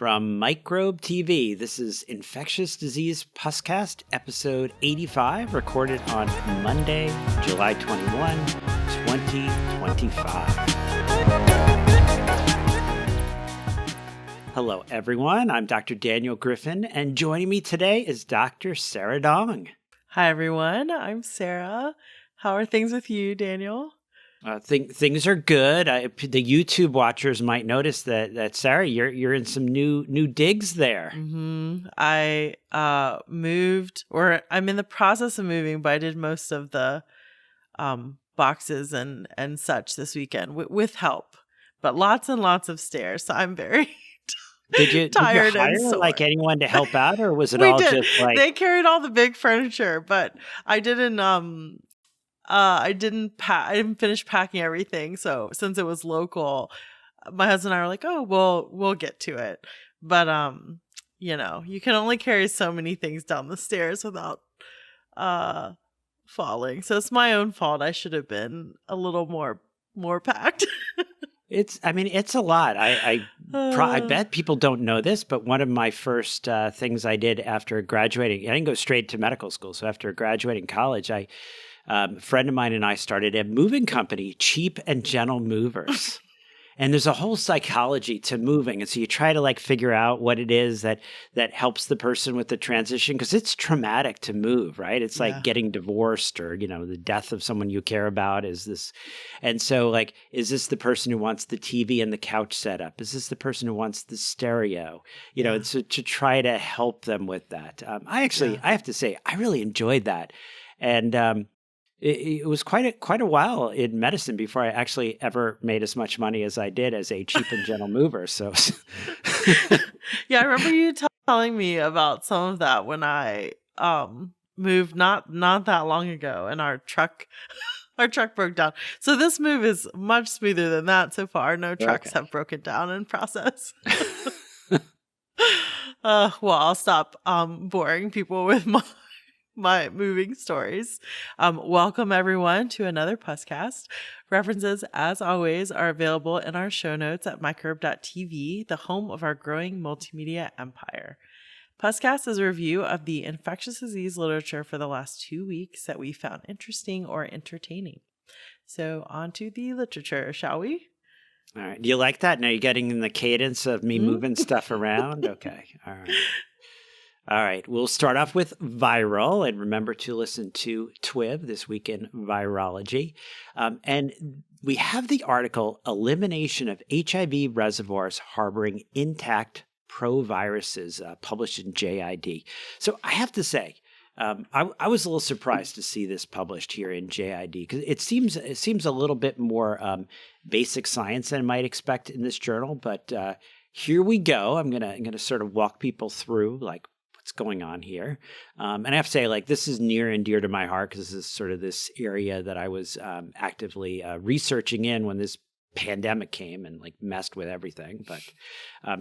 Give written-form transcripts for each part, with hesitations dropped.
From Microbe TV, this is Infectious Disease Puscast, episode 85, recorded on Monday, July 21, 2025. Hello, everyone. I'm Dr. Daniel Griffin, and joining me today is Dr. Sara Dong. Hi, everyone. I'm Sara. How are things with you, Daniel? Things are good. The YouTube watchers might notice that Sara, you're in some new digs there. Mm-hmm. I moved, or I'm in the process of moving, but I did most of the boxes and such this weekend with help, but lots and lots of stairs. So I'm very tired hire, and sore. Like anyone to help out, or was it just like they carried all the big furniture, but I didn't. I didn't finish packing everything. So since it was local, my husband and I were like, "Oh, we'll get to it." But you can only carry so many things down the stairs without falling. So it's my own fault. I should have been a little more packed. It's a lot. I bet people don't know this, but one of my first things I did after graduating, I didn't go straight to medical school. So after graduating college, a friend of mine and I started a moving company, Cheap and Gentle Movers. And there's a whole psychology to moving. And so you try to figure out what it is that helps the person with the transition, because it's traumatic to move, right? It's like getting divorced or, the death of someone you care about is this. And so is this the person who wants the TV and the couch setup? Is this the person who wants the stereo? And so to try to help them with that. I have to say, I really enjoyed that. And, it was quite a while in medicine before I actually ever made as much money as I did as a cheap and gentle mover. So, yeah, I remember you telling me about some of that when I moved not that long ago, and our truck broke down. So this move is much smoother than that so far. No trucks have broken down in process. Well, I'll stop boring people with my moving stories. Welcome everyone to another Puscast. References, as always, are available in our show notes at microbe.tv, the home of our growing multimedia empire. Puscast is a review of the infectious disease literature for the last 2 weeks that we found interesting or entertaining. So on to the literature, shall we? All right. Do you like that? Now you're getting in the cadence of me moving stuff around? Okay. All right. All right, we'll start off with viral, and remember to listen to TWIV this week in Virology. And we have the article, Elimination of HIV Reservoirs Harboring Intact Proviruses, published in JID. So I have to say, I was a little surprised to see this published here in JID, because it seems a little bit more basic science than I might expect in this journal. But here we go. I'm gonna sort of walk people through what's going on here. And I have to say, this is near and dear to my heart, because this is sort of this area that I was actively researching in when this pandemic came and messed with everything. But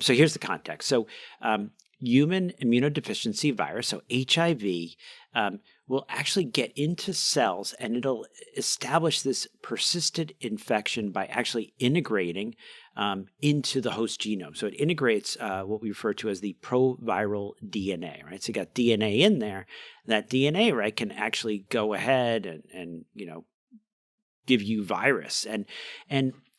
so here's the context. So human immunodeficiency virus, so HIV, will actually get into cells, and it'll establish this persistent infection by actually integrating into the host genome. So it integrates what we refer to as the proviral DNA, right? So you got DNA in there. That DNA, right, can actually go ahead and give you virus. And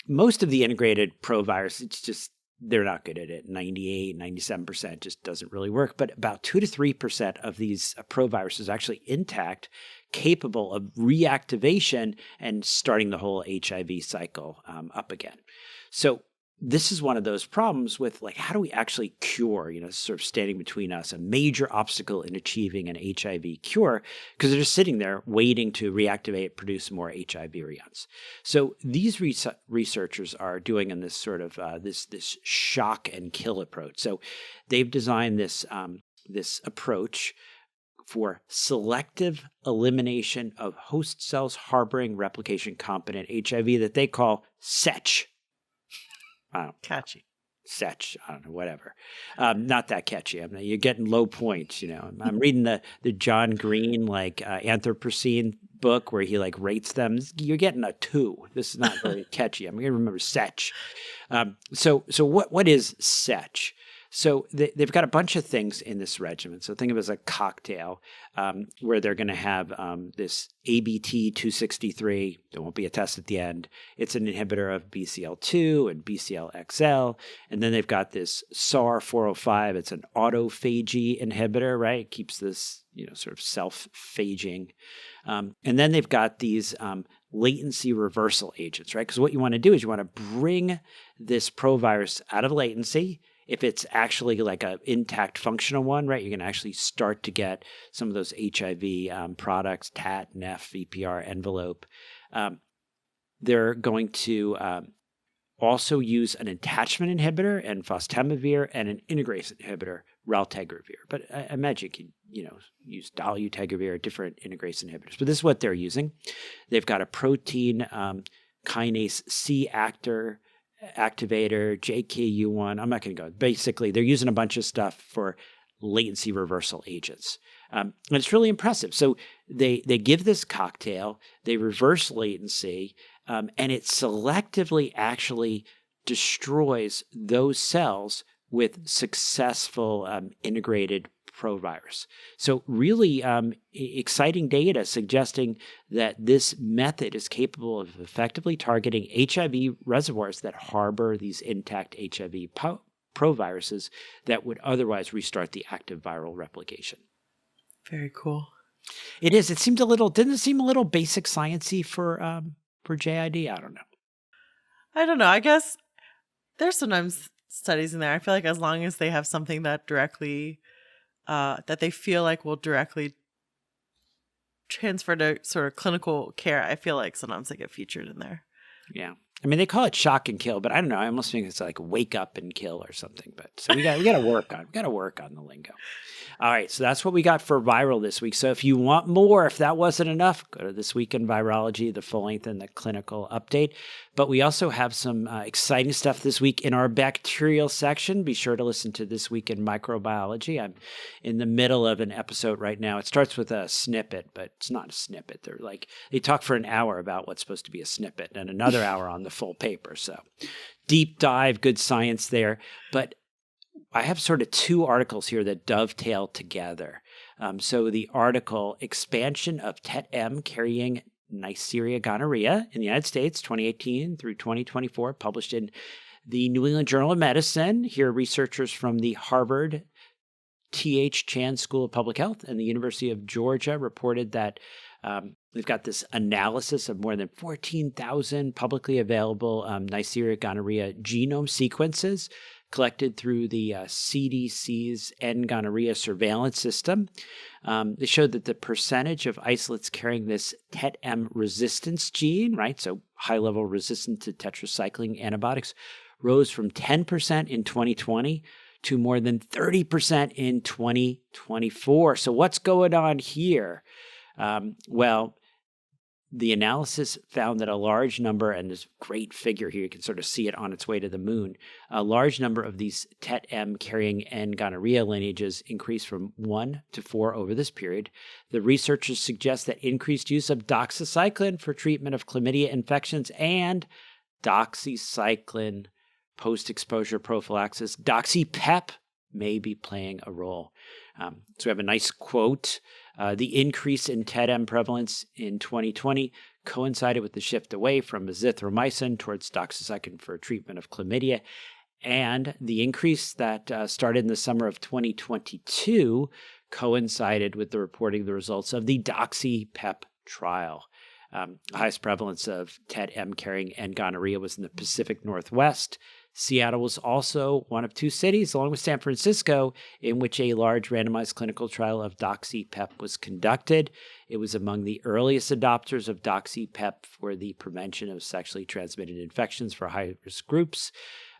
most of the integrated provirus, it's just, they're not good at it. 98, 97% just doesn't really work. But about 2 to 3% of these proviruses are actually intact, capable of reactivation and starting the whole HIV cycle up again. So this is one of those problems with how do we actually cure, sort of standing between us, a major obstacle in achieving an HIV cure, because they're just sitting there waiting to reactivate, produce more HIV reons. So these researchers are doing in this sort of this shock and kill approach. So they've designed this approach for selective elimination of host cells harboring replication competent HIV that they call SECH. Catchy. Setch, I don't know, whatever. Not that catchy. You're getting low points, I'm reading the John Green Anthropocene book where he rates them. You're getting a 2. This is not very catchy. I'm going to remember Setch. So what is Setch? So they've got a bunch of things in this regimen. So think of it as a cocktail where they're going to have this ABT263. There won't be a test at the end. It's an inhibitor of BCL2 and BCLXL. And then they've got this SAR405. It's an autophagy inhibitor, right? It keeps this, sort of self-phaging. And then they've got these latency reversal agents, right? Because what you want to do is you want to bring this provirus out of latency. If it's actually like an intact functional one, right, you're going to actually start to get some of those HIV products, TAT, NEF, VPR, envelope. They're going to also use an attachment inhibitor and fostemivir and an integrase inhibitor, raltegravir. But I imagine you can, use dolutegravir, different integrase inhibitors. But this is what they're using. They've got a protein kinase C activator, JKU1. I'm not going to go. Basically, they're using a bunch of stuff for latency reversal agents. And it's really impressive. So they give this cocktail, they reverse latency, and it selectively actually destroys those cells with successful integrated provirus. So really exciting data suggesting that this method is capable of effectively targeting HIV reservoirs that harbor these intact HIV proviruses that would otherwise restart the active viral replication. Very cool. It is. It seemed didn't it seem a little basic sciencey for JID? I don't know. I guess there's sometimes studies in there. I feel like as long as they have something that directly, that they feel like will directly transfer to sort of clinical care, I feel like sometimes they get featured in there. Yeah. I mean, they call it shock and kill, but I don't know. I almost think it's like wake up and kill or something. But so we got to work on the lingo. All right, so that's what we got for viral this week. So if you want more, if that wasn't enough, go to This Week in Virology, the full length and the clinical update. But we also have some exciting stuff this week in our bacterial section. Be sure to listen to This Week in Microbiology. I'm in the middle of an episode right now. It starts with a snippet, but it's not a snippet. They talk for an hour about what's supposed to be a snippet and another hour on the full paper. So deep dive, good science there. But I have sort of two articles here that dovetail together. So the article, Expansion of TET-M Carrying Neisseria Gonorrhea in the United States, 2018 through 2024, published in the New England Journal of Medicine. Here, researchers from the Harvard T.H. Chan School of Public Health and the University of Georgia reported that we've got this analysis of more than 14,000 publicly available Neisseria gonorrhea genome sequences collected through the CDC's N-gonorrhea surveillance system. They showed that the percentage of isolates carrying this TET-M resistance gene, right, so high-level resistant to tetracycline antibiotics, rose from 10% in 2020 to more than 30% in 2024. So what's going on here? Well, the analysis found that a large number, and this great figure here, you can sort of see it on its way to the moon, a large number of these TET-M carrying N-gonorrhea lineages increased from 1 to 4 over this period. The researchers suggest that increased use of doxycycline for treatment of chlamydia infections and doxycycline post-exposure prophylaxis, doxy-PEP, may be playing a role. So we have a nice quote. The increase in TET-M prevalence in 2020 coincided with the shift away from azithromycin towards doxycycline for treatment of chlamydia. And the increase that started in the summer of 2022 coincided with the reporting of the results of the doxy-PEP trial. The highest prevalence of TET-M carrying and gonorrhea was in the Pacific Northwest. Seattle was also one of 2 cities, along with San Francisco, in which a large randomized clinical trial of doxy-PEP was conducted. It was among the earliest adopters of doxy-PEP for the prevention of sexually transmitted infections for high-risk groups.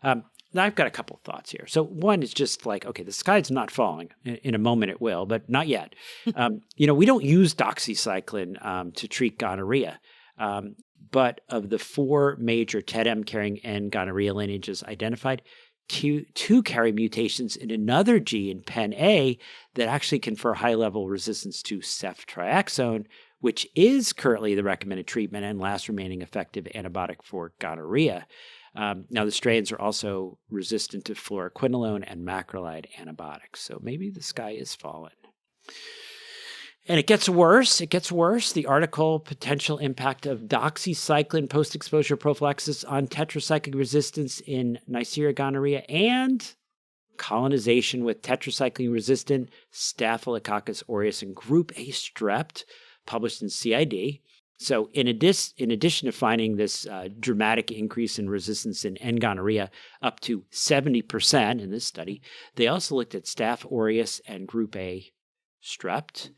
Now, I've got a couple of thoughts here. So one is just like, okay, the sky's not falling. In a moment it will, but not yet. We don't use doxycycline to treat gonorrhea. But of the 4 major TET-M carrying and gonorrhea lineages identified, two carry mutations in another gene, PEN-A, that actually confer high-level resistance to ceftriaxone, which is currently the recommended treatment and last remaining effective antibiotic for gonorrhea. Now, the strains are also resistant to fluoroquinolone and macrolide antibiotics. So maybe the sky is falling. And it gets worse. It gets worse. The article, Potential Impact of Doxycycline Post-Exposure Prophylaxis on Tetracycline Resistance in Neisseria gonorrhea and Colonization with Tetracycline-Resistant Staphylococcus aureus and Group A Strep, published in CID. So in addition to finding this dramatic increase in resistance in N. gonorrhea up to 70% in this study, they also looked at Staph aureus and Group A Strep.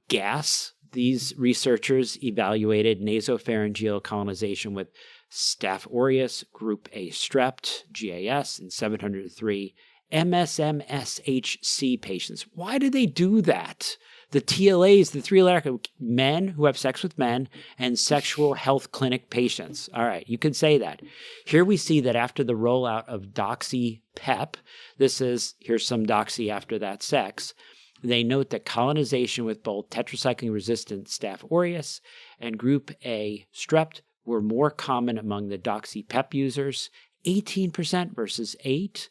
Gas. These researchers evaluated nasopharyngeal colonization with Staph aureus, Group A Strep, GAS, in 703 MSMSHC patients. Why do they do that? The TLAs, the three-letter men who have sex with men and sexual health clinic patients. All right, you can say that. Here we see that after the rollout of Doxy PEP, here's some Doxy after that sex, they note that colonization with both tetracycline-resistant Staph aureus and Group A Strep were more common among the Doxy PEP users, 18% versus 8%,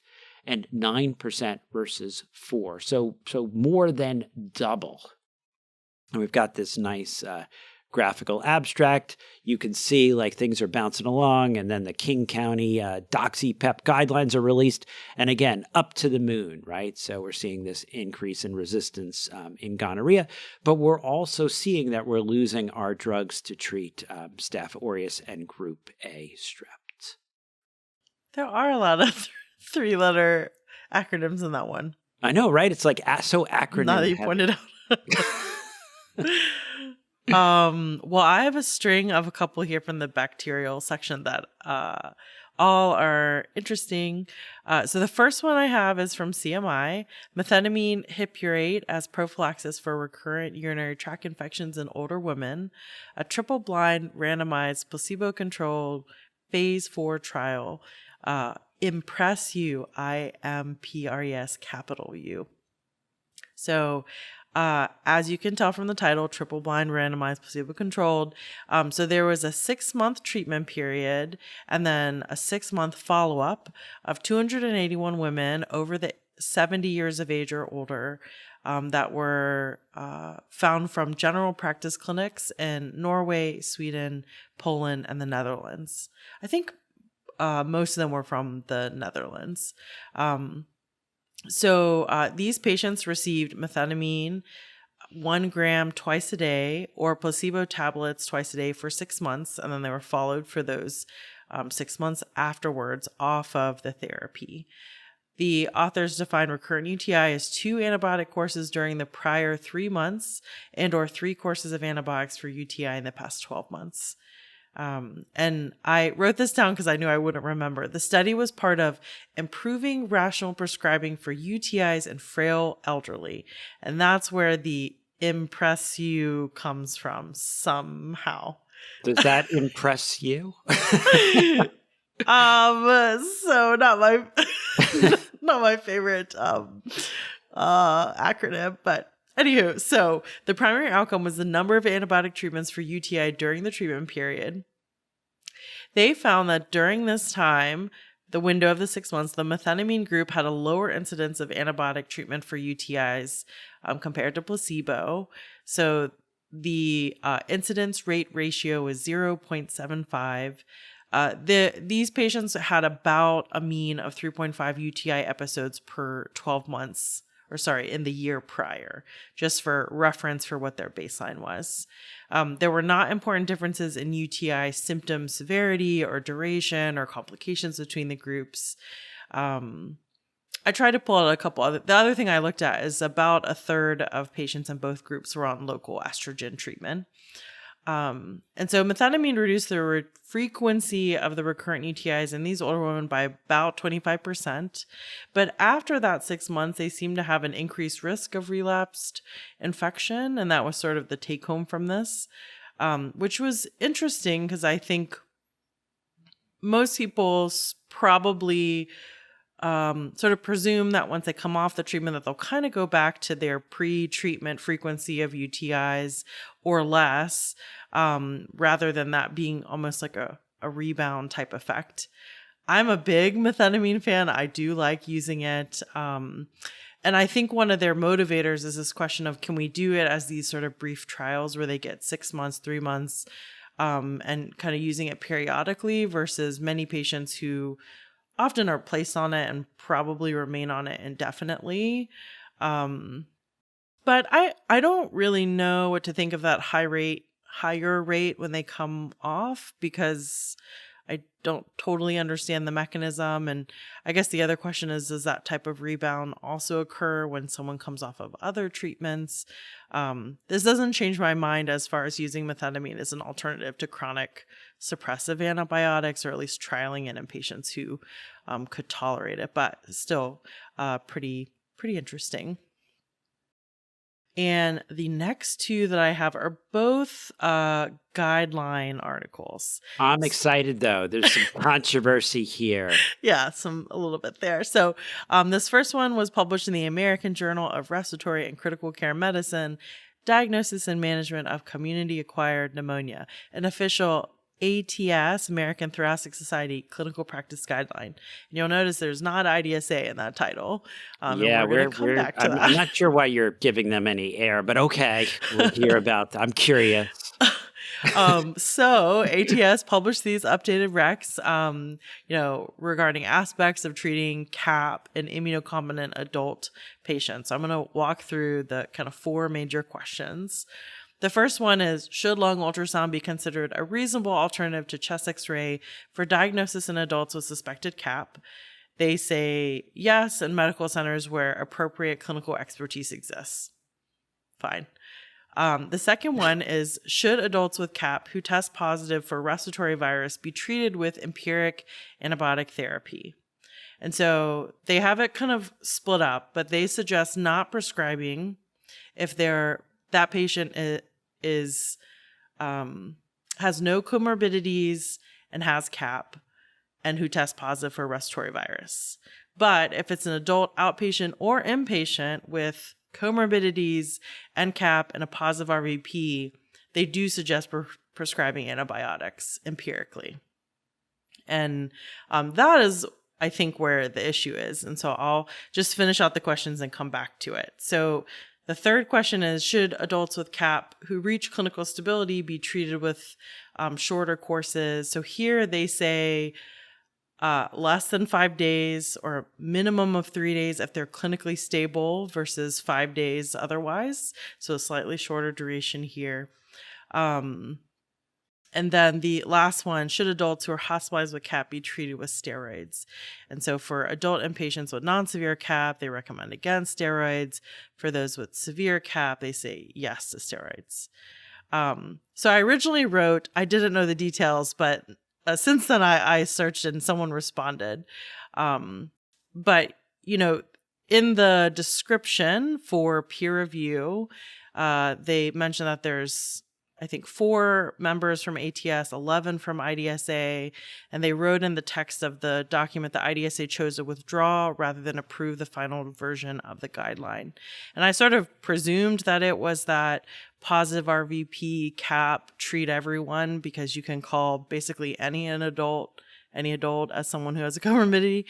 and 9% versus 4%. So more than double. And we've got this nice graphical abstract. You can see like things are bouncing along, and then the King County Doxy PEP guidelines are released. And again, up to the moon, right? So we're seeing this increase in resistance in gonorrhea, but we're also seeing that we're losing our drugs to treat Staph aureus and Group A Strep. There are a lot of three-letter acronyms in that one. I know, right? It's like so acronym. Now that you pointed out. Well, I have a string of a couple here from the bacterial section that all are interesting. So the first one I have is from CMI, methenamine hippurate as prophylaxis for recurrent urinary tract infections in older women, a triple-blind randomized placebo-controlled phase 4 trial. Impress you, IMPRES capital U. So as you can tell from the title, triple-blind randomized placebo-controlled. So there was a 6-month treatment period and then a 6-month follow-up of 281 women over the 70 years of age or older that were found from general practice clinics in Norway, Sweden, Poland, and the Netherlands. I think most of them were from the Netherlands. So these patients received methenamine 1 gram twice a day or placebo tablets twice a day for 6 months. And then they were followed for those 6 months afterwards off of the therapy. The authors define recurrent UTI as 2 antibiotic courses during the prior 3 months and or 3 courses of antibiotics for UTI in the past 12 months. And I wrote this down because I knew I wouldn't remember. The study was part of improving rational prescribing for UTIs and frail elderly. And that's where the impress you comes from somehow. Does that impress you? So not my not my favorite acronym, but anywho, so the primary outcome was the number of antibiotic treatments for UTI during the treatment period. They found that during this time, the window of the 6 months, the methenamine group had a lower incidence of antibiotic treatment for UTIs compared to placebo. So the incidence rate ratio was 0.75. These patients had about a mean of 3.5 UTI episodes per 12 months. In the year prior, just for reference for what their baseline was. There were not important differences in UTI symptom severity or duration or complications between the groups. I tried to pull out a couple other. The other thing I looked at is about a third of patients in both groups were on local estrogen treatment. And so methenamine reduced the frequency of the recurrent UTIs in these older women by about 25%. But after that 6 months, they seemed to have an increased risk of relapsed infection. And that was sort of the take home from this, which was interesting because I think most people probably sort of presume that once they come off the treatment that they'll kind of go back to their pre-treatment frequency of UTIs or less, rather than that being almost like a rebound type effect. I'm a big methenamine fan. I do like using it. And I think one of their motivators is this question of, can we do it as these sort of brief trials where they get 6 months, 3 months, and kind of using it periodically versus many patients who often are placed on it and probably remain on it indefinitely. But I don't really know what to think of that higher rate when they come off, because I don't totally understand the mechanism. And I guess the other question is, does that type of rebound also occur when someone comes off of other treatments? This doesn't change my mind as far as using methenamine as an alternative to chronic suppressive antibiotics, or at least trialing it in patients who could tolerate it, but still pretty interesting. And the next two that I have are both guideline articles. I'm excited, though. There's some controversy here. Yeah, a little bit there. So this first one was published in the American Journal of Respiratory and Critical Care Medicine, Diagnosis and Management of Community-Acquired Pneumonia, an official ATS, American Thoracic Society Clinical Practice Guideline. And you'll notice there's not IDSA in that title. Yeah, we're going to come back to that. I'm not sure why you're giving them any air, but okay, we'll hear about that. I'm curious. So ATS published these updated recs, regarding aspects of treating CAP in immunocompetent adult patients. So I'm going to walk through the kind of 4 major questions. The first one is, should lung ultrasound be considered a reasonable alternative to chest x-ray for diagnosis in adults with suspected CAP? They say yes in medical centers where appropriate clinical expertise exists. Fine. The second one is, should adults with CAP who test positive for respiratory virus be treated with empiric antibiotic therapy? And so they have it kind of split up, but they suggest not prescribing if that patient has no comorbidities and has CAP and who tests positive for respiratory virus. But if it's an adult outpatient or inpatient with comorbidities and CAP and a positive RVP, they do suggest prescribing antibiotics empirically. And that is, I think, where the issue is. And so I'll just finish out the questions and come back to it. So the third question is, should adults with CAP who reach clinical stability be treated with shorter courses? So here they say less than 5 days or minimum of 3 days if they're clinically stable versus 5 days otherwise. So a slightly shorter duration here. And then the last one, should adults who are hospitalized with CAP be treated with steroids? And so for adult inpatients with non-severe CAP, they recommend against steroids. For those with severe CAP, they say yes to steroids. So I originally wrote, I didn't know the details, but since then I searched and someone responded. But, in the description for peer review, they mentioned that there's, I think, 4 members from ATS, 11 from IDSA, and they wrote in the text of the document that IDSA chose to withdraw rather than approve the final version of the guideline. And I sort of presumed that it was that positive RVP CAP treat everyone, because you can call basically any adult as someone who has a comorbidity.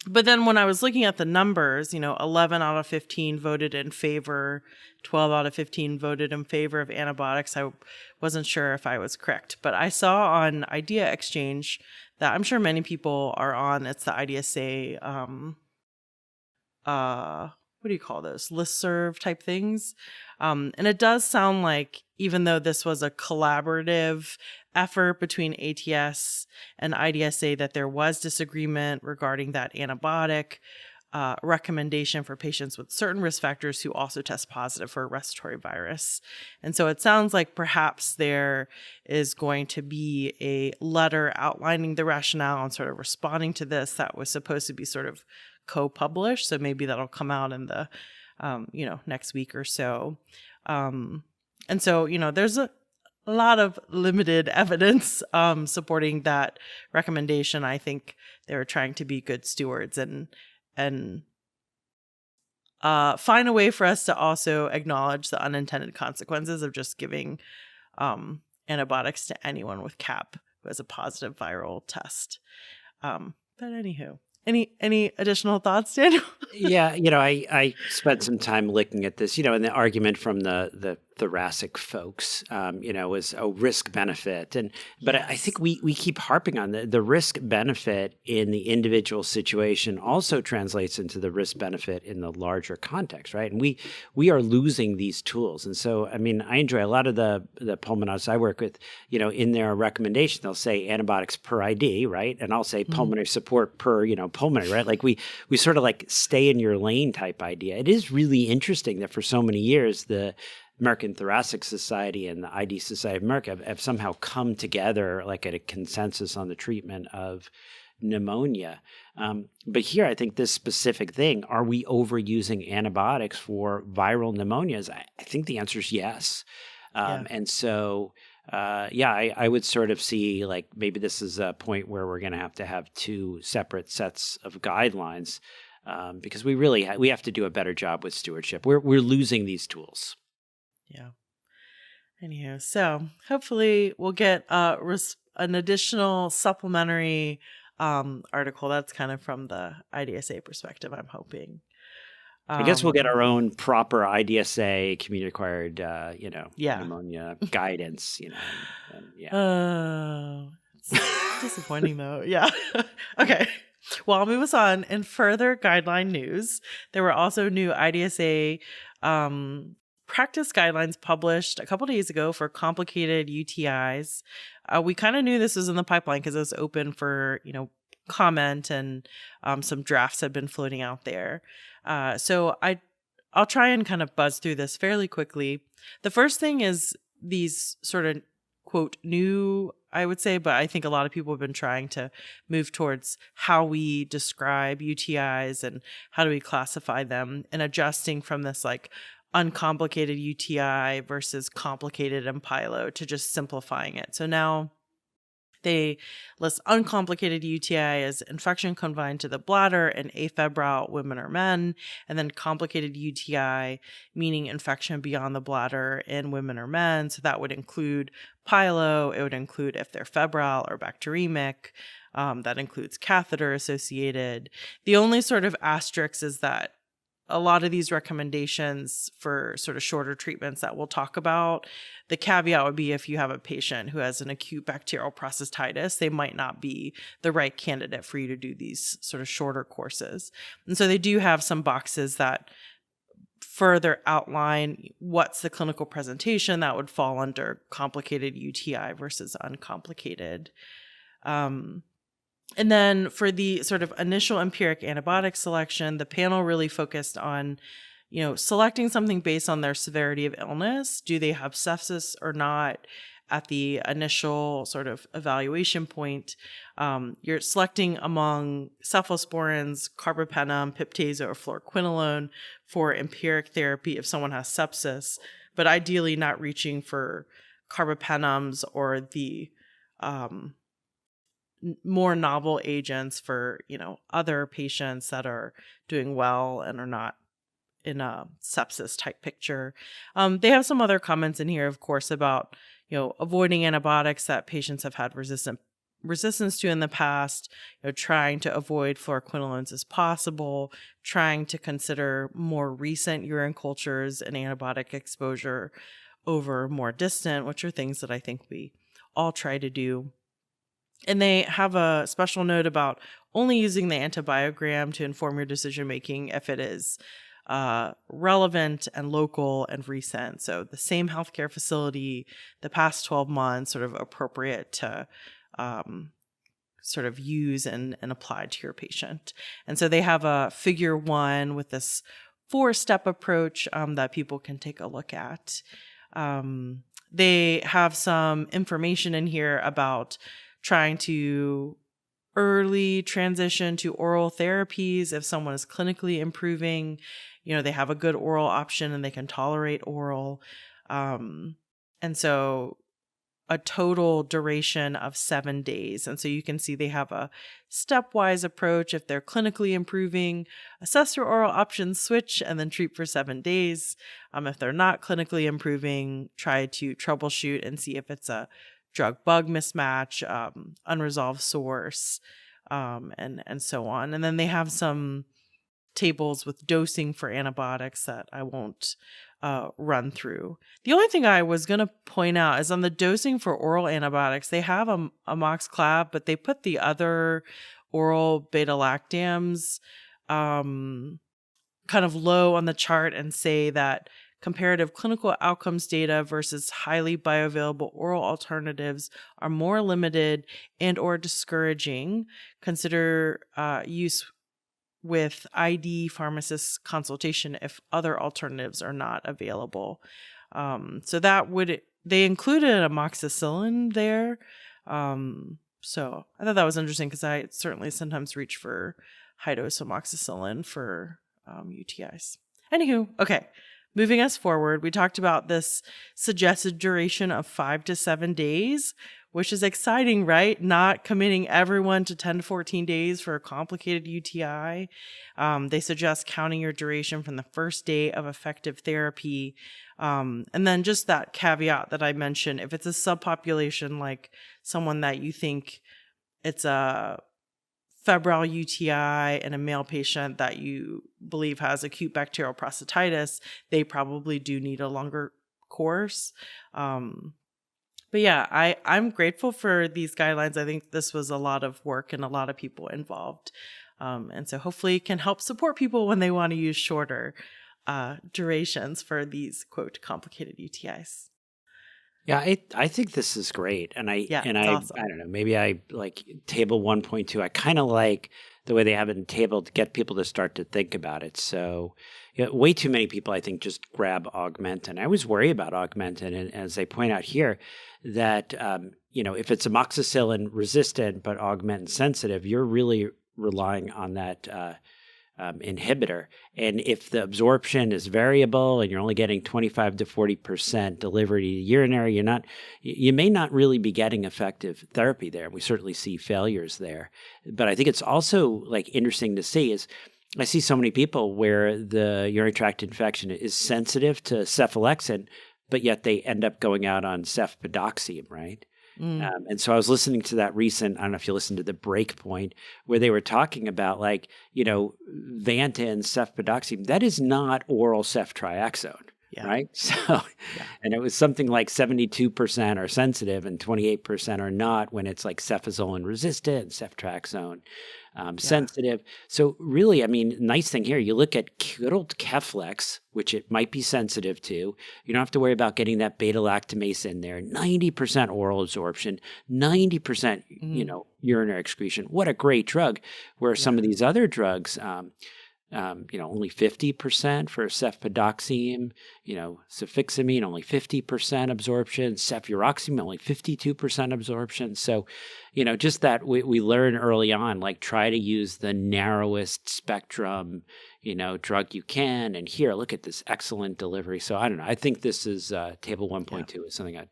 But then when I was looking at the numbers, 11 out of 15 voted in favor, 12 out of 15 voted in favor of antibiotics. I wasn't sure if I was correct, but I saw on Idea Exchange that I'm sure many people are on. It's the IDSA, what do you call those? Listserv type things. And it does sound like, even though this was a collaborative effort between ATS and IDSA, that there was disagreement regarding that antibiotic recommendation for patients with certain risk factors who also test positive for a respiratory virus. And so it sounds like perhaps there is going to be a letter outlining the rationale and sort of responding to this that was supposed to be sort of co-published. So maybe that'll come out in the, next week or so. And so, there's a lot of limited evidence supporting that recommendation. I think they were trying to be good stewards and find a way for us to also acknowledge the unintended consequences of just giving antibiotics to anyone with CAP who has a positive viral test. But anywho, any additional thoughts, Daniel? Yeah, I spent some time looking at this, and the argument from the thoracic folks, was a risk benefit. But I think we keep harping on the risk benefit in the individual situation also translates into the risk benefit in the larger context, right? And we are losing these tools. And so, I mean, I enjoy a lot of the pulmonologists I work with, in their recommendation, they'll say antibiotics per ID, right? And I'll say pulmonary support per, pulmonary, right? Like we sort of like stay in your lane type idea. It is really interesting that for so many years, the American Thoracic Society and the ID Society of America have somehow come together like at a consensus on the treatment of pneumonia. But here, I think this specific thing, are we overusing antibiotics for viral pneumonias? I think the answer is yes. And so, I would sort of see like maybe this is a point where we're going to have two separate sets of guidelines because we really we have to do a better job with stewardship. We're losing these tools. Yeah. Anyhow, so hopefully we'll get an additional supplementary article that's kind of from the IDSA perspective, I'm hoping. I guess we'll get our own proper IDSA community-acquired, pneumonia guidance, It's disappointing though. Yeah. Okay. Well, I'll move us on. In further guideline news, there were also new IDSA practice guidelines published a couple days ago for complicated UTIs. We kind of knew this was in the pipeline because it was open for, comment and some drafts had been floating out there. So I'll try and kind of buzz through this fairly quickly. The first thing is these sort of quote new, I would say, but I think a lot of people have been trying to move towards how we describe UTIs and how do we classify them and adjusting from this like uncomplicated UTI versus complicated empylo to just simplifying it. So now they list uncomplicated UTI as infection confined to the bladder and afebrile women or men, and then complicated UTI meaning infection beyond the bladder in women or men. So that would include pylo. It would include if they're febrile or bacteremic. That includes catheter associated. The only sort of asterisk is that a lot of these recommendations for sort of shorter treatments that we'll talk about, the caveat would be if you have a patient who has an acute bacterial processitis, they might not be the right candidate for you to do these sort of shorter courses. And so they do have some boxes that further outline what's the clinical presentation that would fall under complicated UTI versus uncomplicated. And then for the sort of initial empiric antibiotic selection, the panel really focused on, selecting something based on their severity of illness. Do they have sepsis or not? At the initial sort of evaluation point, you're selecting among cephalosporins, carbapenem, piptazo, or fluoroquinolone for empiric therapy if someone has sepsis, but ideally not reaching for carbapenems or the more novel agents for, other patients that are doing well and are not in a sepsis type picture. They have some other comments in here, of course, about, avoiding antibiotics that patients have had resistance to in the past, trying to avoid fluoroquinolones as possible, trying to consider more recent urine cultures and antibiotic exposure over more distant, which are things that I think we all try to do. And they have a special note about only using the antibiogram to inform your decision-making if it is relevant and local and recent. So the same healthcare facility, the past 12 months, sort of appropriate to sort of use and apply to your patient. And so they have a figure 1 with this 4-step approach that people can take a look at. They have some information in here about trying to early transition to oral therapies if someone is clinically improving. They have a good oral option and they can tolerate oral. And so a total duration of 7 days. And so you can see they have a stepwise approach. If they're clinically improving, assess your oral options, switch, and then treat for 7 days. If they're not clinically improving, try to troubleshoot and see if it's a drug-bug mismatch, unresolved source, and so on. And then they have some tables with dosing for antibiotics that I won't run through. The only thing I was going to point out is on the dosing for oral antibiotics, they have a amoxiclav, but they put the other oral beta-lactams kind of low on the chart and say that comparative clinical outcomes data versus highly bioavailable oral alternatives are more limited and or discouraging. Consider use with ID pharmacist consultation if other alternatives are not available. So they included amoxicillin there. So I thought that was interesting because I certainly sometimes reach for high dose amoxicillin for UTIs. Anywho, okay. Moving us forward, we talked about this suggested duration of 5 to 7 days, which is exciting, right? Not committing everyone to 10 to 14 days for a complicated UTI. They suggest counting your duration from the first day of effective therapy. And then just that caveat that I mentioned, if it's a subpopulation, like someone that you think it's a febrile UTI and a male patient that you believe has acute bacterial prostatitis, they probably do need a longer course. But yeah, I'm grateful for these guidelines. I think this was a lot of work and a lot of people involved. And so hopefully it can help support people when they want to use shorter durations for these, quote, complicated UTIs. Yeah, I think this is great. And I Awesome. I don't know, maybe I like table 1.2. I kind of like the way they have it in table to get people to start to think about it. So way too many people, I think, just grab Augmentin. I always worry about Augmentin. And as they point out here, that, if it's amoxicillin resistant but Augmentin sensitive, you're really relying on that inhibitor. And if the absorption is variable and you're only getting 25 to 40% delivery to urinary, you may not really be getting effective therapy there. We certainly see failures there. But I think it's also like interesting to see is I see so many people where the urinary tract infection is sensitive to cephalexin, but yet they end up going out on cefpodoxime, right? And so I was listening to that recent, I don't know if you listened to the break point, where they were talking about like, Vanta and cefpodoxime. That is not oral ceftriaxone, right? So, and it was something like 72% are sensitive and 28% are not when it's like cefazolin resistant, ceftriaxone sensitive. So really, I mean, nice thing here, you look at good old Keflex, which it might be sensitive to. You don't have to worry about getting that beta-lactamase in there. 90% oral absorption, 90%, urinary excretion. What a great drug. Where some of these other drugs, only 50% for cefpodoxime, cefiximine, only 50% absorption, cefuroxime, only 52% absorption. So, just that we learn early on, like try to use the narrowest spectrum, drug you can. And here, look at this excellent delivery. So I don't know. I think this is table 1.2 is something I'd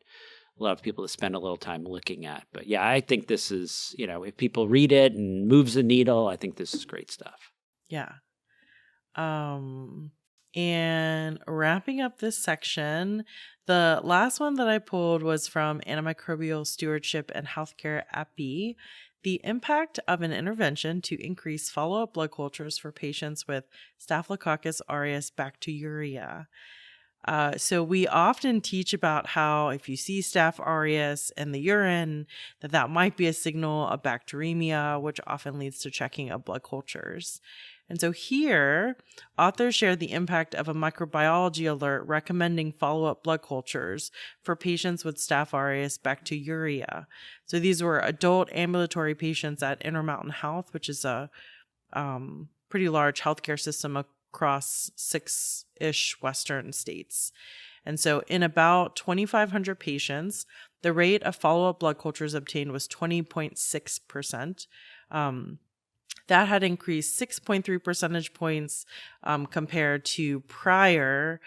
love people to spend a little time looking at. But yeah, I think this is, if people read it and moves the needle, I think this is great stuff. Yeah. And wrapping up this section, the last one that I pulled was from Antimicrobial Stewardship and Healthcare Epi, the impact of an intervention to increase follow-up blood cultures for patients with Staphylococcus aureus bacteriuria. So we often teach about how if you see Staph aureus in the urine, that might be a signal of bacteremia, which often leads to checking of blood cultures. And so here, authors share the impact of a microbiology alert recommending follow-up blood cultures for patients with Staph aureus bacteriuria. So these were adult ambulatory patients at Intermountain Health, which is a pretty large healthcare system across 6-ish Western states. And so in about 2,500 patients, the rate of follow-up blood cultures obtained was 20.6%. That had increased 6.3 percentage points compared to prior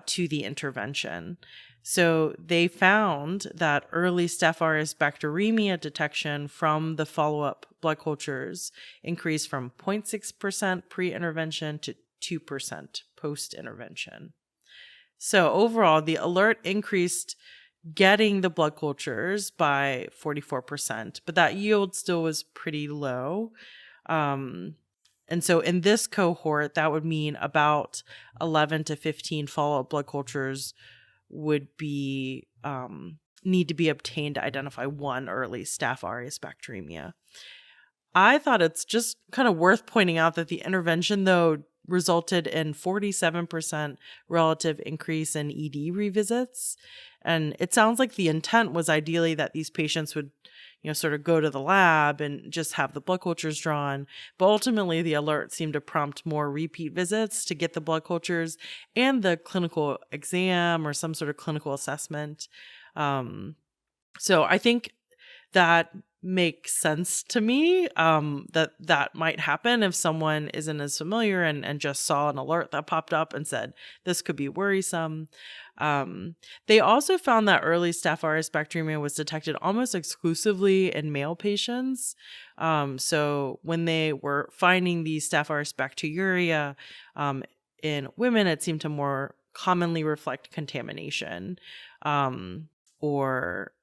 to the intervention. So they found that early Staph aureus bacteremia detection from the follow-up blood cultures increased from 0.6% pre-intervention to 2% post-intervention. So overall, the alert increased getting the blood cultures by 44%, but that yield still was pretty low. And so in this cohort, that would mean about 11 to 15 follow-up blood cultures would be need to be obtained to identify one early Staph aureus bacteremia. I thought it's just kind of worth pointing out that the intervention, though, resulted in 47% relative increase in ED revisits. And it sounds like the intent was ideally that these patients would, sort of go to the lab and just have the blood cultures drawn. But ultimately, the alert seemed to prompt more repeat visits to get the blood cultures and the clinical exam or some sort of clinical assessment. So I think that makes sense to me, that might happen if someone isn't as familiar and just saw an alert that popped up and said, this could be worrisome. They also found that early Staph aureus bacteremia was detected almost exclusively in male patients. So when they were finding the Staph aureus bacteriuria in women, it seemed to more commonly reflect contamination. Or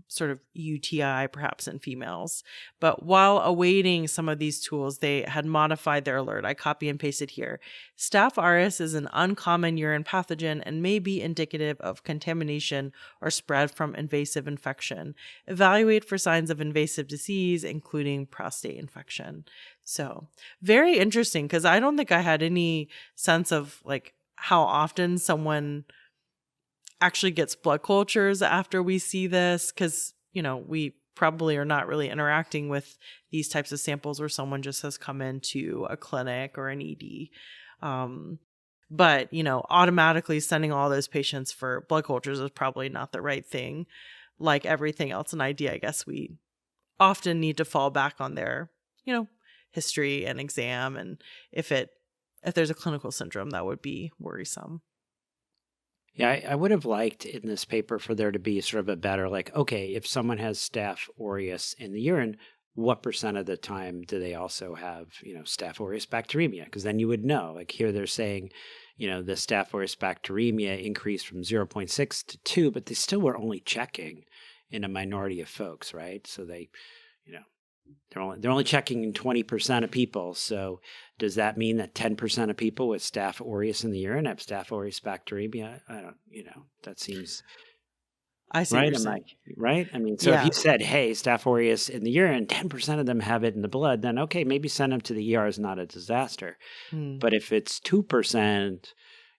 sort of UTI perhaps in females. But while awaiting some of these tools, they had modified their alert. I copy and pasted here. Staph aureus is an uncommon urine pathogen and may be indicative of contamination or spread from invasive infection. Evaluate for signs of invasive disease, including prostate infection. So very interesting, because I don't think I had any sense of like how often someone actually gets blood cultures after we see this, because we probably are not really interacting with these types of samples where someone just has come into a clinic or an ED. But automatically sending all those patients for blood cultures is probably not the right thing. Like everything else in ID, I guess we often need to fall back on their history and exam, and if there's a clinical syndrome, that would be worrisome. Yeah, I would have liked in this paper for there to be sort of a better, like, okay, if someone has Staph aureus in the urine, what percent of the time do they also have, Staph aureus bacteremia? Because then you would know. Like here they're saying, the Staph aureus bacteremia increased from 0.6 to 2, but they still were only checking in a minority of folks, right? So they, they're only checking in 20% of people. So does that mean that 10% of people with Staph aureus in the urine have Staph aureus bacteremia? I don't, that seems I see right. Right? I mean, so if you said, hey, Staph aureus in the urine, 10% of them have it in the blood, then okay, maybe send them to the ER is not a disaster. But if it's 2%,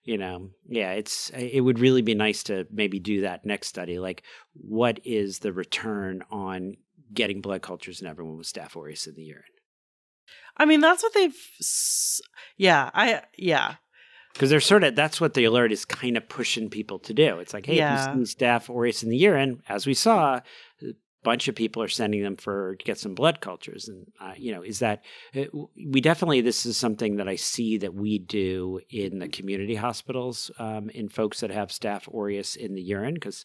it would really be nice to maybe do that next study. Like, what is the return on getting blood cultures in everyone with Staph aureus in the urine? I mean, that's what they've, Because they're that's what the alert is kind of pushing people to do. It's like, hey, if you see Staph aureus in the urine, as we saw, a bunch of people are sending them to get some blood cultures. And, this is something that I see that we do in the community hospitals in folks that have Staph aureus in the urine. Because,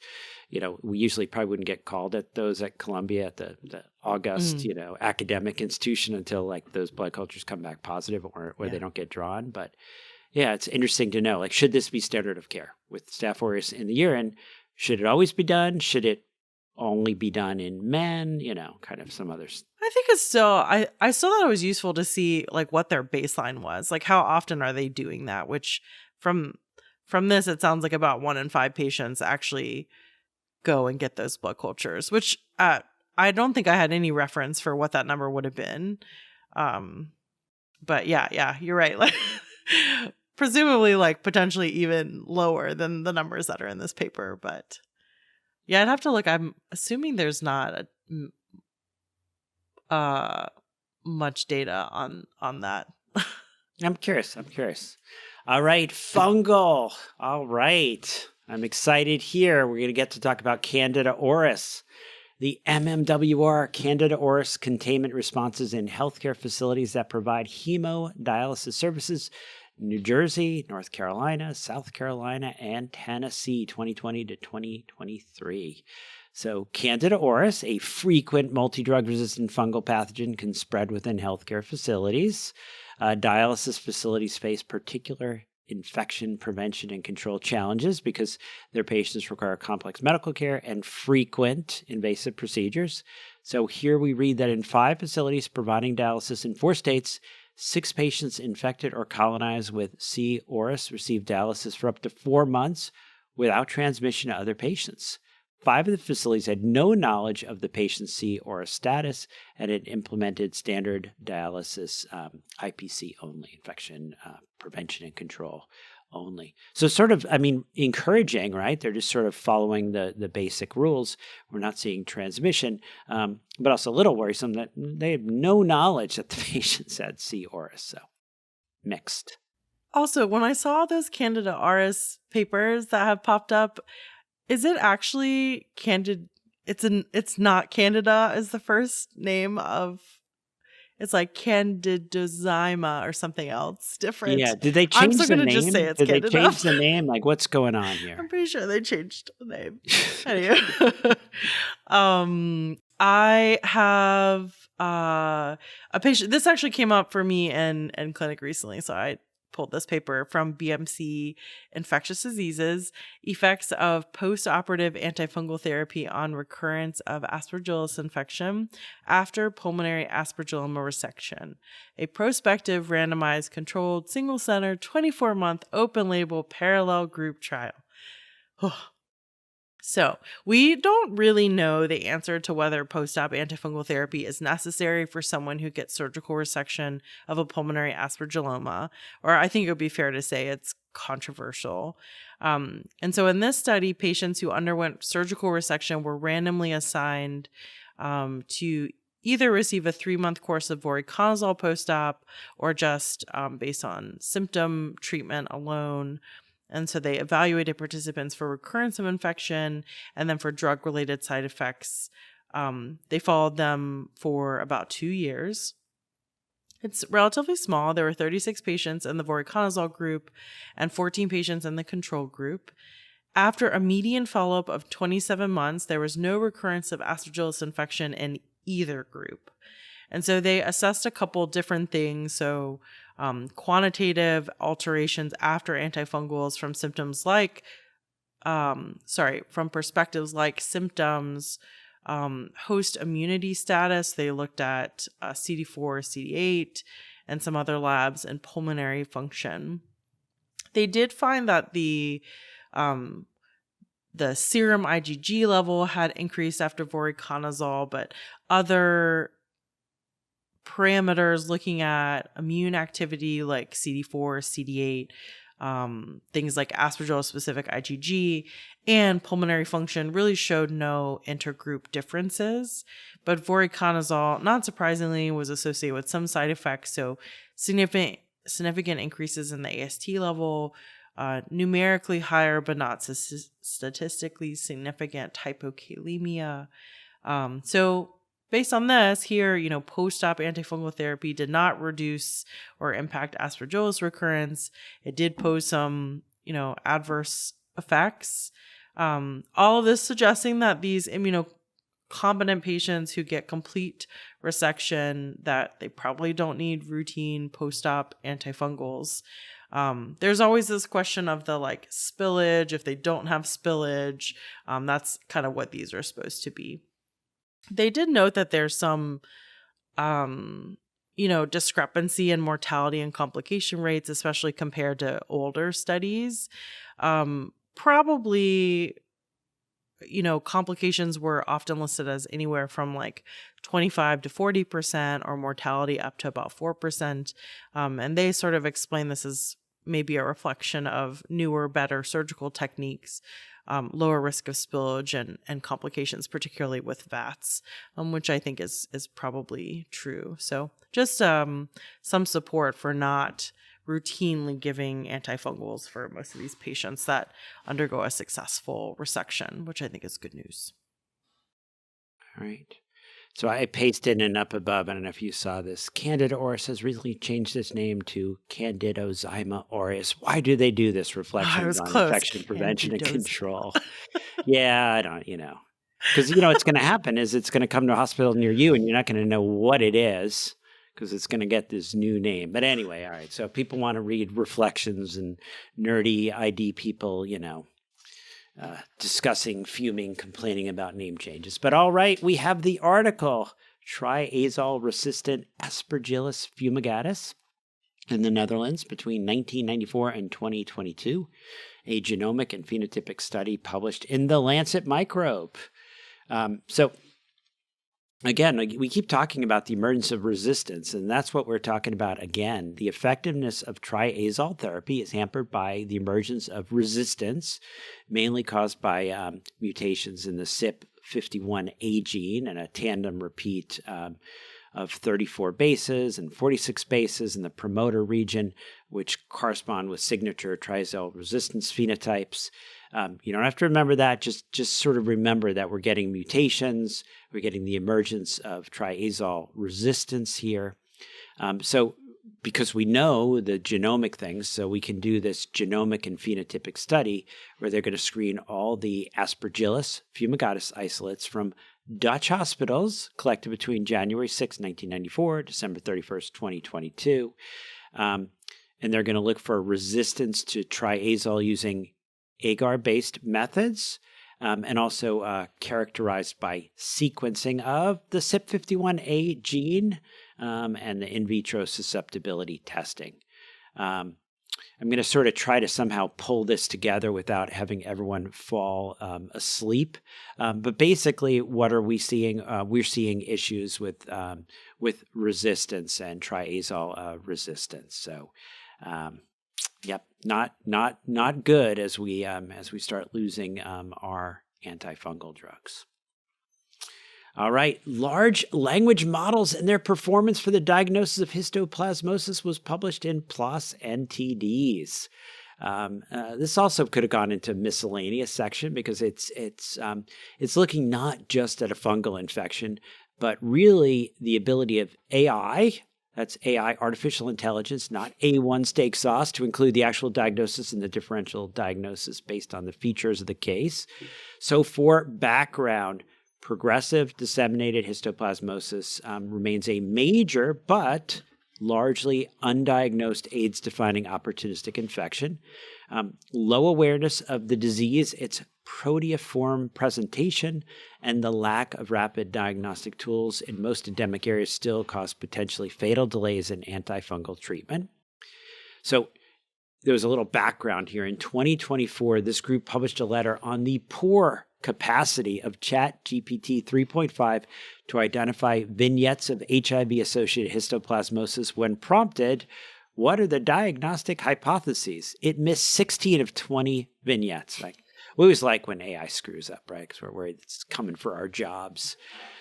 we usually probably wouldn't get called at those at Columbia at the August, academic institution until like those blood cultures come back positive or they don't get drawn. But yeah, it's interesting to know, like, should this be standard of care with Staph aureus in the urine? Should it always be done? Should it only be done in men? Kind of some others. I think it's still, I still thought it was useful to see like what their baseline was. Like how often are they doing that? Which from this, it sounds like about 1 in 5 patients actually go and get those blood cultures, which I don't think I had any reference for what that number would have been. But yeah, you're right. Like presumably like potentially even lower than the numbers that are in this paper. But yeah, I'd have to look. I'm assuming there's not much data on that. I'm curious. All right, fungal. All right. I'm excited here. We're going to get to talk about Candida auris. The MMWR, Candida auris containment responses in healthcare facilities that provide hemodialysis services, New Jersey, North Carolina, South Carolina, and Tennessee, 2020 to 2023. So Candida auris, a frequent multi-drug resistant fungal pathogen, can spread within healthcare facilities. Dialysis facilities face particular infection prevention and control challenges because their patients require complex medical care and frequent invasive procedures. So here we read that in 5 facilities providing dialysis in 4 states, 6 patients infected or colonized with C. aureus received dialysis for up to 4 months without transmission to other patients. 5 of the facilities had no knowledge of the patient's C. aureus status and had implemented standard dialysis IPC only, infection prevention and control only. So sort of, encouraging, right? They're just sort of following the basic rules. We're not seeing transmission, but also a little worrisome that they have no knowledge that the patients had C. aureus. So mixed. Also, when I saw those Candida aureus papers that have popped up, is it actually Candid? It's not Candida is the first name of. It's like Candidozyma or something else different. Yeah. Did they I'm change still the gonna name? just say it's Did they Candida. change the name? Like, what's going on here? I'm pretty sure they changed the name. Anyway, I have a patient. This actually came up for me in clinic recently, so I pulled this paper from BMC Infectious Diseases, Effects of Post-Operative Antifungal Therapy on Recurrence of Aspergillus Infection After Pulmonary Aspergilloma Resection, a prospective randomized controlled single-center 24-month open-label parallel group trial. So we don't really know the answer to whether post-op antifungal therapy is necessary for someone who gets surgical resection of a pulmonary aspergilloma, or I think it would be fair to say it's controversial. And so in this study, patients who underwent surgical resection were randomly assigned to either receive a 3-month course of voriconazole post-op or just based on symptom treatment alone. And so they evaluated participants for recurrence of infection and then for drug-related side effects. They followed them for about 2 years. It's relatively small. There were 36 patients in the voriconazole group and 14 patients in the control group. After a median follow-up of 27 months, there was no recurrence of Aspergillus infection in either group. And so they assessed a couple different things. So quantitative alterations after antifungals from symptoms like, from perspectives like symptoms, host immunity status. They looked at CD4, CD8, and some other labs, and pulmonary function. They did find that the serum IgG level had increased after voriconazole, but other parameters looking at immune activity like CD4, CD8, things like Aspergillus-specific IgG, and pulmonary function really showed no intergroup differences. But voriconazole, not surprisingly, was associated with some side effects, so significant increases in the AST level, numerically higher but not statistically significant hypokalemia. So based on this, here, post-op antifungal therapy did not reduce or impact aspergillus recurrence. It did pose some, adverse effects. All of this suggesting that these immunocompetent patients who get complete resection, that they probably don't need routine post-op antifungals. There's always this question of the spillage. If they don't have spillage, that's kind of what these are supposed to be. They did note that there's some, discrepancy in mortality and complication rates, especially compared to older studies. Probably, complications were often listed as anywhere from 25 to 40% or mortality up to about 4%. And they sort of explain this as maybe a reflection of newer, better surgical techniques, lower risk of spillage and complications, particularly with VATS, which I think is probably true. So just some support for not routinely giving antifungals for most of these patients that undergo a successful resection, which I think is good news. All right. So I pasted in up above, I don't know if you saw this, Candida aureus has recently changed its name to Candidozyma aureus. Why do they do this? Reflections on close. infection prevention and control. Yeah, I don't, because, what's going to happen is it's going to come to a hospital near you and you're not going to know what it is because it's going to get this new name. But anyway, all right. So if people want to read reflections and nerdy ID people, discussing, fuming, complaining about name changes. But all right, we have the article, Triazole-resistant Aspergillus fumigatus in the Netherlands between 1994 and 2022, a genomic and phenotypic study published in the Lancet Microbe. So again, we keep talking about the emergence of resistance, and that's what we're talking about again. The effectiveness of triazole therapy is hampered by the emergence of resistance, mainly caused by mutations in the CYP51A gene and a tandem repeat of 34 bases and 46 bases in the promoter region, which correspond with signature triazole resistance phenotypes. You don't have to remember that. Just sort of remember that we're getting mutations. We're getting the emergence of triazole resistance here. So because we know the genomic things, so we can do this genomic and phenotypic study where they're going to screen all the Aspergillus fumigatus isolates from Dutch hospitals collected between January 6, 1994, December 31st, 2022. And they're going to look for resistance to triazole using agar-based methods, and also characterized by sequencing of the CYP51A gene and the in vitro susceptibility testing. I'm going to sort of try to somehow pull this together without having everyone fall asleep. But basically, what are we seeing? We're seeing issues with resistance and triazole resistance. So, yep, not good as we start losing our antifungal drugs. All right, large language models and their performance for the diagnosis of histoplasmosis was published in PLOS NTDs. This also could have gone into miscellaneous section because it's looking not just at a fungal infection, but really the ability of AI. That's AI, artificial intelligence, not A1 steak sauce, to include the actual diagnosis and the differential diagnosis based on the features of the case. So for background, progressive disseminated histoplasmosis remains a major but largely undiagnosed AIDS-defining opportunistic infection. Low awareness of the disease, its proteoform presentation, and the lack of rapid diagnostic tools in most endemic areas still cause potentially fatal delays in antifungal treatment. So there was a little background here. In 2024, this group published a letter on the poor capacity of ChatGPT 3.5 to identify vignettes of HIV-associated histoplasmosis when prompted, what are the diagnostic hypotheses? It missed 16 of 20 vignettes. Like, we always like when AI screws up, right? Because we're worried it's coming for our jobs.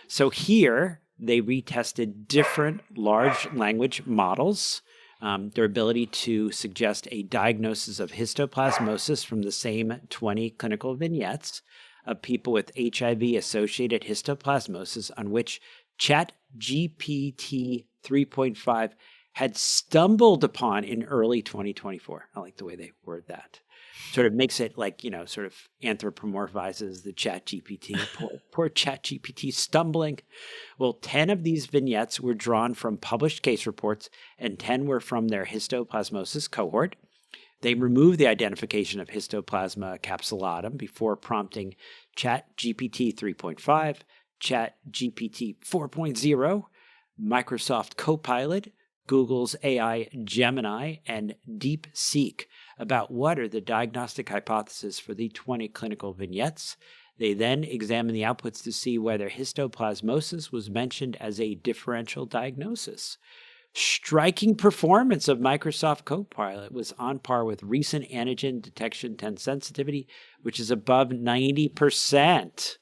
So here, they retested different large language models, their ability to suggest a diagnosis of histoplasmosis from the same 20 clinical vignettes of people with HIV-associated histoplasmosis on which ChatGPT 3.5 had stumbled upon in early 2024. I like the way they word that. Sort of makes it like, sort of anthropomorphizes the ChatGPT. Poor ChatGPT stumbling. Well, 10 of these vignettes were drawn from published case reports, and 10 were from their histoplasmosis cohort. They removed the identification of Histoplasma capsulatum before prompting ChatGPT 3.5, ChatGPT 4.0, Microsoft Copilot, Google's AI Gemini, and DeepSeek about what are the diagnostic hypotheses for the 20 clinical vignettes. They then examined the outputs to see whether histoplasmosis was mentioned as a differential diagnosis. Striking performance of Microsoft Copilot was on par with recent antigen detection 10 sensitivity, which is above 90%.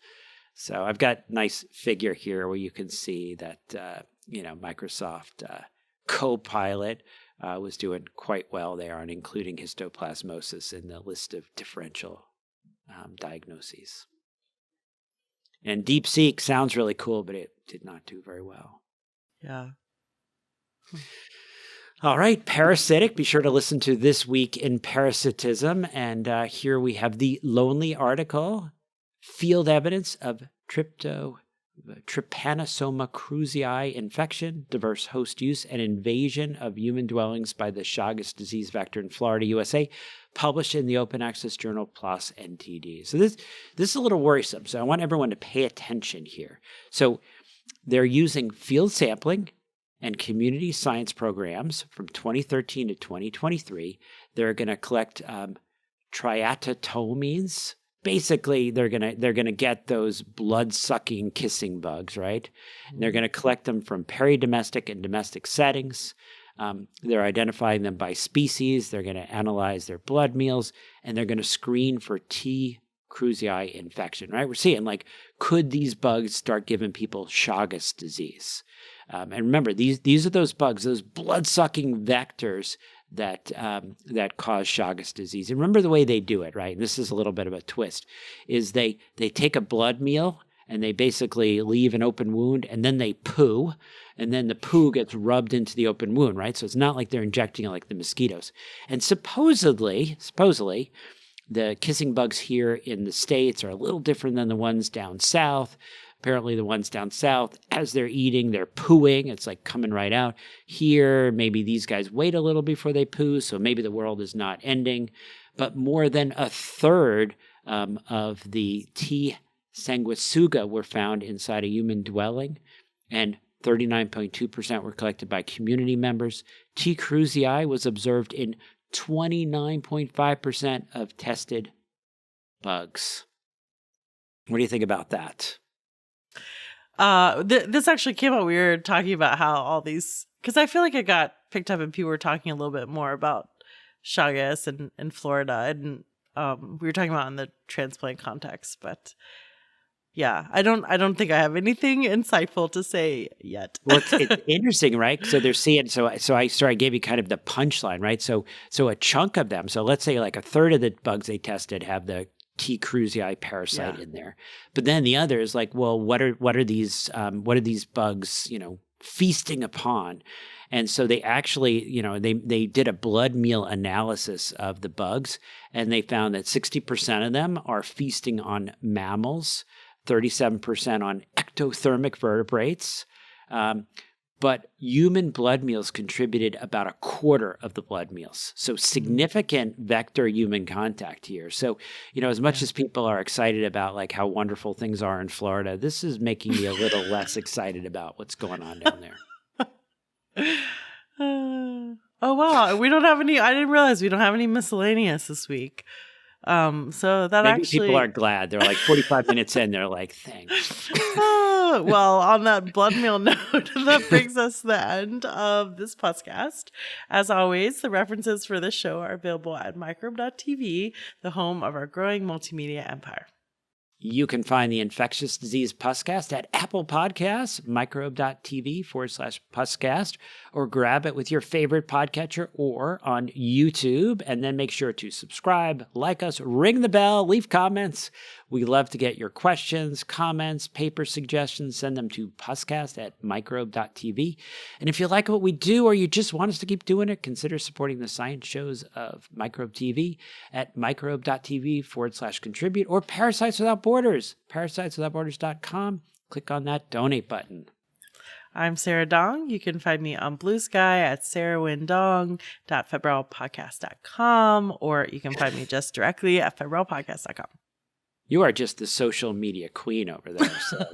So I've got a nice figure here where you can see that, Microsoft Copilot was doing quite well there on including histoplasmosis in the list of differential diagnoses. And DeepSeek sounds really cool, but it did not do very well. Yeah. All right, Parasitic. Be sure to listen to This Week in Parasitism. And here we have the lonely article, Field Evidence of Tryptograminosis Trypanosoma cruzi infection, diverse host use, and invasion of human dwellings by the Chagas disease vector in Florida, USA, published in the open access journal PLOS NTD. So this is a little worrisome. So I want everyone to pay attention here. So they're using field sampling and community science programs from 2013 to 2023. They're going to collect triatotomines. Basically, they're gonna get those blood-sucking kissing bugs, right? And they're gonna collect them from peridomestic and domestic settings. They're identifying them by species. They're gonna analyze their blood meals, and they're gonna screen for T. cruzi infection, right? We're seeing, like, could these bugs start giving people Chagas disease? And remember, these are those bugs, those blood-sucking vectors that cause Chagas disease. And remember the way they do it, right? And this is a little bit of a twist, is they take a blood meal and they basically leave an open wound and then they poo, and then the poo gets rubbed into the open wound, right? So it's not like they're injecting it like the mosquitoes. And supposedly, the kissing bugs here in the States are a little different than the ones down south. Apparently the ones down south, as they're eating, they're pooing. It's like coming right out. Here, maybe these guys wait a little before they poo, so maybe the world is not ending. But more than a third of the T. sanguisuga were found inside a human dwelling, and 39.2% were collected by community members. T. cruzi was observed in 29.5% of tested bugs. What do you think about that? This actually came out. We were talking about how all these, because I feel like it got picked up and people were talking a little bit more about Chagas in Florida, and we were talking about in the transplant context. But yeah, I don't think I have anything insightful to say yet. Well, it's interesting, right? So they're seeing. So I gave you kind of the punchline, right? So a chunk of them. So let's say like a third of the bugs they tested have the T. cruzi parasite in there, but then the other is like, well, what are these bugs, feasting upon? And so they actually, they did a blood meal analysis of the bugs, and they found that 60% of them are feasting on mammals, 37% on ectothermic vertebrates. But human blood meals contributed about a quarter of the blood meals. So significant vector-human contact here. So, as much as people are excited about like how wonderful things are in Florida, this is making me a little less excited about what's going on down there. Oh, wow. We don't have any, I didn't realize we don't have any miscellaneous this week. So that maybe actually, people are glad. They're like 45 minutes in. They're like, thanks. Well, on that blood meal note, that brings us to the end of this podcast. As always, the references for this show are available at microbe.tv, the home of our growing multimedia empire. You can find the Infectious Disease Puscast at Apple Podcasts, microbe.tv/Puscast, or grab it with your favorite podcatcher or on YouTube. And then make sure to subscribe, like us, ring the bell, leave comments. We love to get your questions, comments, paper suggestions. Send them to puscast@microbe.tv. And if you like what we do or you just want us to keep doing it, consider supporting the science shows of Microbe TV at microbe.tv/contribute or Parasites Without Borders, parasiteswithoutborders.com. Click on that donate button. I'm Sara Dong. You can find me on Blue Sky at sarawindong.febralpodcast.com, or you can find me just directly at febralpodcast.com. You are just the social media queen over there. So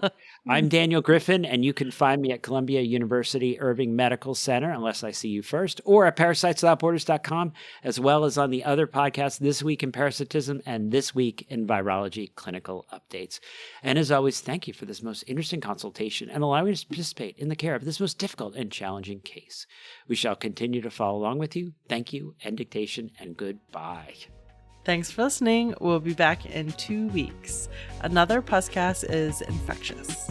I'm Daniel Griffin, and you can find me at Columbia University Irving Medical Center, unless I see you first, or at parasiteswithoutborders.com, as well as on the other podcasts, This Week in Parasitism and This Week in Virology Clinical Updates. And as always, thank you for this most interesting consultation and allowing us to participate in the care of this most difficult and challenging case. We shall continue to follow along with you. Thank you, and dictation, and goodbye. Thanks for listening. We'll be back in 2 weeks. Another podcast is infectious.